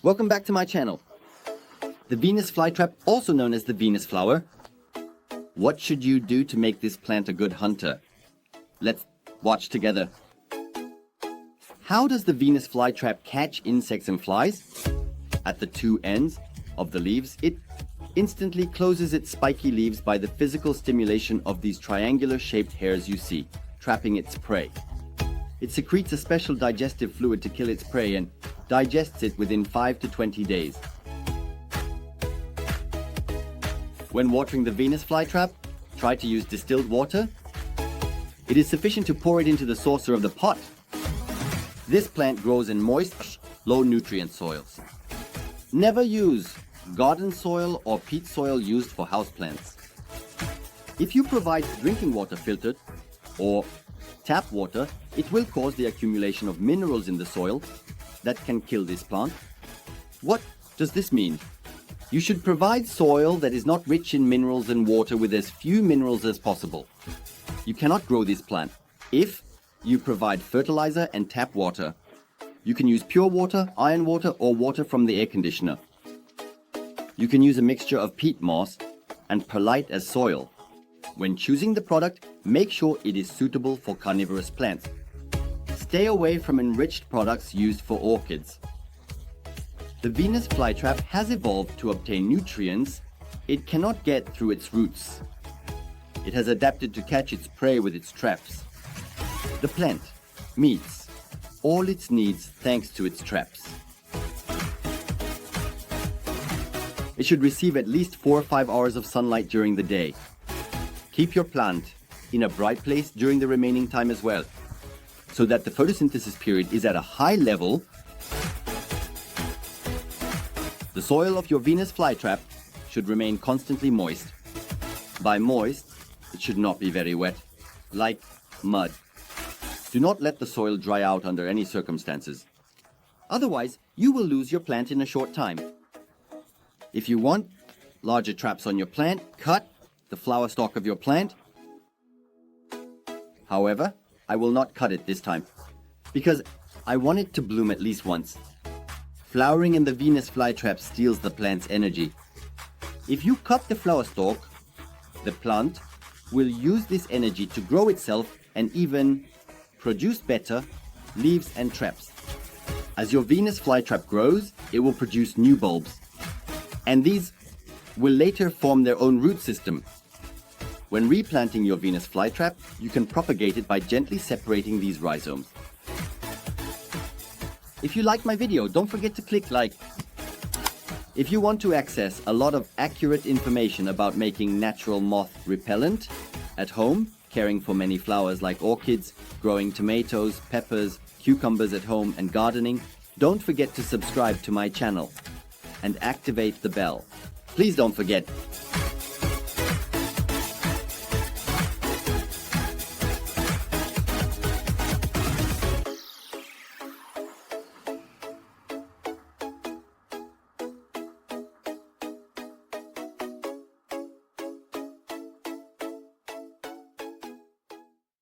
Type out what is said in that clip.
Welcome back to my channel. The Venus flytrap, also known as the Venus flower. What should you do to make this plant a good hunter? Let's watch together. How does the Venus flytrap catch insects and flies? At the two ends of the leaves, it instantly closes its spiky leaves by the physical stimulation of these triangular shaped hairs you see, trapping its prey. It secretes a special digestive fluid to kill its prey and digests it within 5 to 20 days. When watering the Venus flytrap, try to use distilled water. It is sufficient to pour it into the saucer of the pot. This plant grows in moist, low nutrient soils. Never use garden soil or peat soil used for houseplants. If you provide drinking water filtered or tap water, it will cause the accumulation of minerals in the soil that can kill this plant. What does this mean? You should provide soil that is not rich in minerals and water with as few minerals as possible. You cannot grow this plant if you provide fertilizer and tap water. You can use pure water, iron water, or water from the air conditioner. You can use a mixture of peat moss and perlite as soil. When choosing the product, make sure it is suitable for carnivorous plants. Stay away from enriched products used for orchids. The Venus flytrap has evolved to obtain nutrients it cannot get through its roots. It has adapted to catch its prey with its traps. The plant meets all its needs thanks to its traps. It should receive at least 4 or 5 hours of sunlight during the day. Keep your plant in a bright place during the remaining time as well, so that the photosynthesis period is at a high level. The soil of your Venus flytrap should remain constantly moist. By moist, it should not be very wet, like mud. Do not let the soil dry out under any circumstances. Otherwise, you will lose your plant in a short time. If you want larger traps on your plant, cut the flower stalk of your plant. However, I will not cut it this time, because I want it to bloom at least once. Flowering in the Venus flytrap steals the plant's energy. If you cut the flower stalk, the plant will use this energy to grow itself and even produce better leaves and traps. As your Venus flytrap grows, it will produce new bulbs, and these will later form their own root system. When replanting your Venus flytrap, you can propagate it by gently separating these rhizomes. If you like my video, don't forget to click like. If you want to access a lot of accurate information about making natural moth repellent at home, caring for many flowers like orchids, growing tomatoes, peppers, cucumbers at home, and gardening, don't forget to subscribe to my channel and activate the bell. Please don't forget.